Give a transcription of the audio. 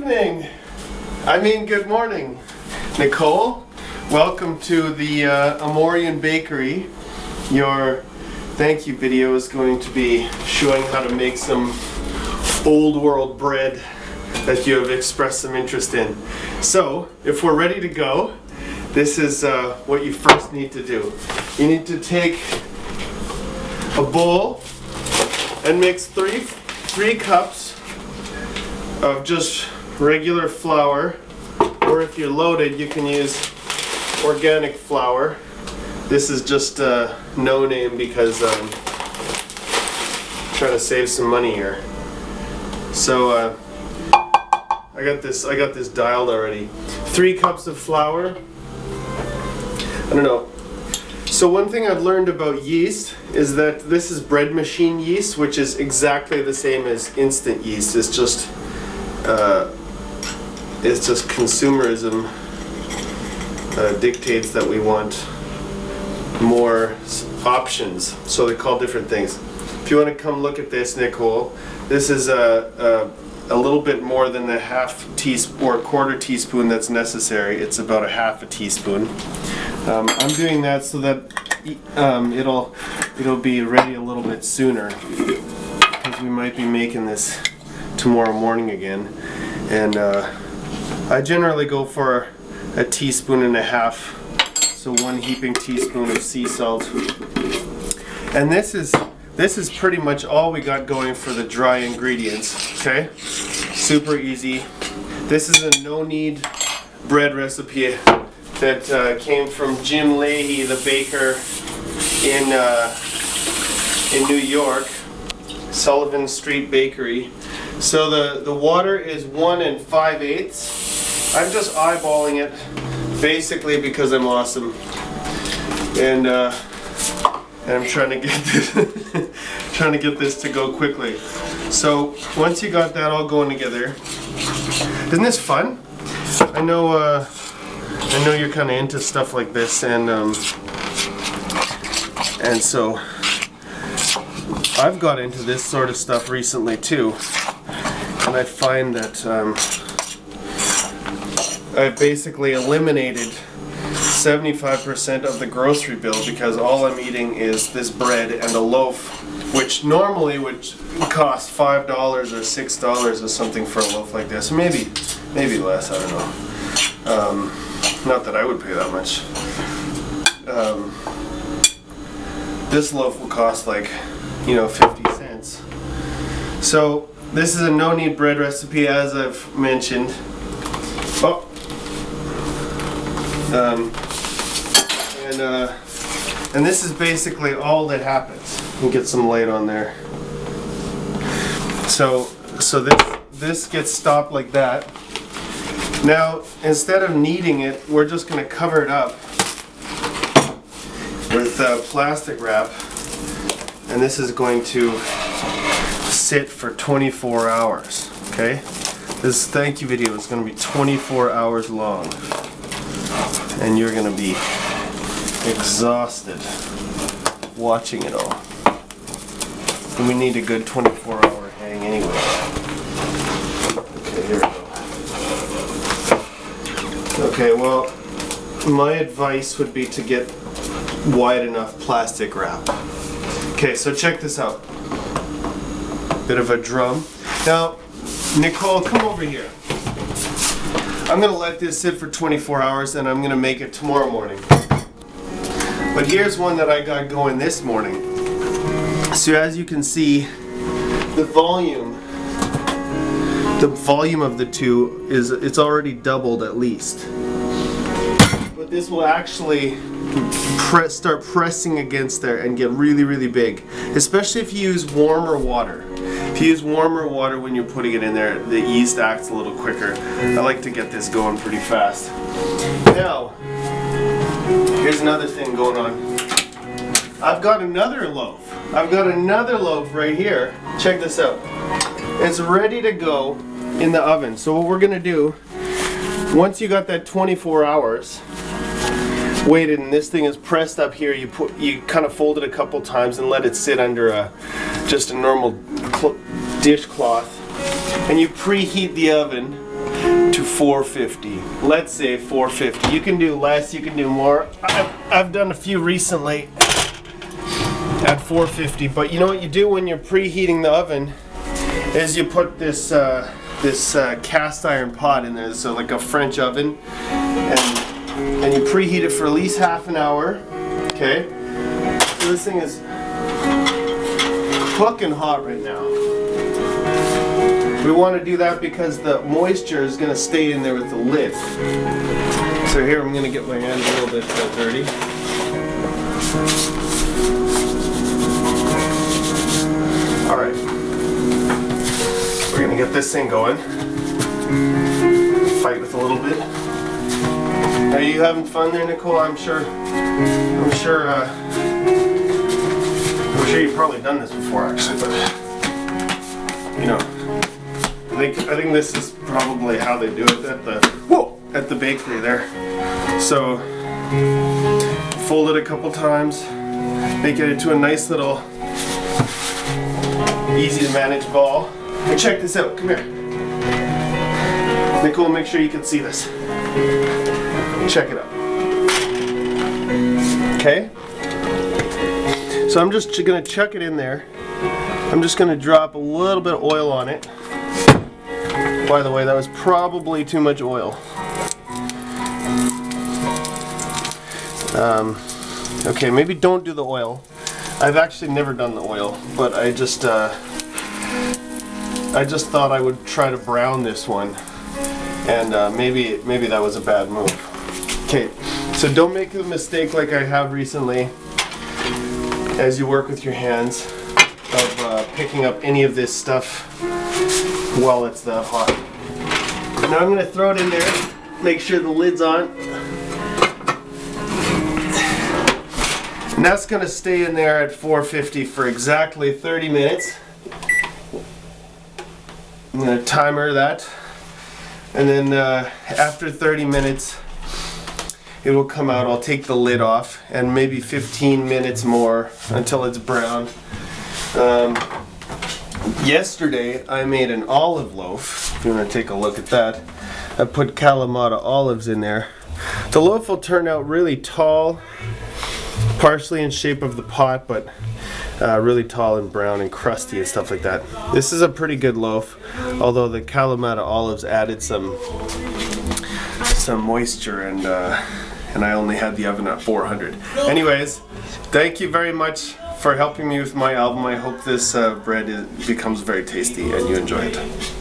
evening. Good morning. Nicole, welcome to the Amorian Bakery. Your thank you video is going to be showing how to make some old world bread that you have expressed some interest in. So, if we're ready to go, this is what you first need to do. You need to take a bowl and mix three cups of just regular flour, or if you're loaded you can use organic flour. This is just no name because I'm trying to save some money here. So I got this dialed already. 3 cups of flour. I don't know. So one thing I've learned about yeast is that this is bread machine yeast, which is exactly the same as instant yeast. It's just consumerism dictates that we want more options, so they call different things. If you want to come look at this, Nicole, this is a little bit more than the half teaspoon or quarter teaspoon that's necessary. It's about a half a teaspoon. I'm doing that so that it'll be ready a little bit sooner, because we might be making this tomorrow morning again. And I generally go for a teaspoon and a half, so 1 heaping teaspoon of sea salt. And this is pretty much all we got going for the dry ingredients. Okay, super easy. This is a no-knead bread recipe that came from Jim Leahy, the baker in New York, Sullivan Street Bakery. So the water is 1 5/8. I'm just eyeballing it, basically because I'm awesome, and I'm trying to get this to go quickly. So once you got that all going together, isn't this fun? I know you're kind of into stuff like this, and so I've got into this sort of stuff recently too, and I find that I've basically eliminated 75% of the grocery bill, because all I'm eating is this bread and a loaf, which normally would cost $5 or $6 or something for a loaf like this. Maybe less, I don't know. Not that I would pay that much. This loaf will cost like, 50 cents. So this is a no-knead bread recipe, as I've mentioned. And this is basically all that happens. We'll get some light on there. So this gets stopped like that. Now, instead of kneading it, we're just going to cover it up with plastic wrap, and this is going to sit for 24 hours. Okay? This thank you video is going to be 24 hours long, and you're going to be exhausted watching it all. And we need a good 24-hour hang anyway. Okay, here we go. Okay, well, my advice would be to get wide enough plastic wrap. Okay, so check this out. Bit of a drum. Now, Nicole, come over here. I'm going to let this sit for 24 hours and I'm going to make it tomorrow morning. But here's one that I got going this morning. So as you can see, the volume of the two it's already doubled at least. But this will actually start pressing against there and get really, really big, especially if you use warmer water. If you use warmer water when you're putting it in there, the yeast acts a little quicker. I like to get this going pretty fast. Now, here's another thing going on. I've got another loaf. I've got another loaf right here. Check this out. It's ready to go in the oven. So what we're gonna do, once you got that 24 hours waited and this thing is pressed up here, you kind of fold it a couple times and let it sit under just a normal dishcloth, and you preheat the oven to 450. Let's say 450. You can do less, you can do more. I've done a few recently at 450, but you know what you do when you're preheating the oven is you put this cast iron pot in there, so like a French oven, and you preheat it for at least half an hour. Okay, so this thing is cooking hot right now. We want to do that because the moisture is going to stay in there with the lid. So here I'm going to get my hands a little bit dirty. Alright, we're going to get this thing going. Fight with a little bit. Are you having fun there, Nicole? I'm sure you've probably done this before, actually, but you know, I think this is probably how they do it at the bakery there. So fold it a couple times, make it into a nice little easy to manage ball. And check this out, come here. Nicole, make sure you can see this. Check it out. Okay? So I'm just gonna chuck it in there. I'm just gonna drop a little bit of oil on it. By the way, that was probably too much oil. Okay, maybe don't do the oil. I've actually never done the oil, but I just thought I would try to brown this one, and maybe that was a bad move. Okay, so don't make the mistake like I have recently as you work with your hands of picking up any of this stuff while it's that hot. Now I'm going to throw it in there, make sure the lid's on. And that's going to stay in there at 450 for exactly 30 minutes. I'm going to timer that. And then after 30 minutes, it will come out. I'll take the lid off, and maybe 15 minutes more until it's brown. Yesterday I made an olive loaf. If you want to take a look at that, I put Kalamata olives in there. The loaf will turn out really tall, partially in shape of the pot, but really tall and brown and crusty and stuff like that. This is a pretty good loaf, although the Kalamata olives added some moisture, and I only had the oven at 400. Anyways, thank you very much for helping me with my album. I hope this bread becomes very tasty and you enjoy it.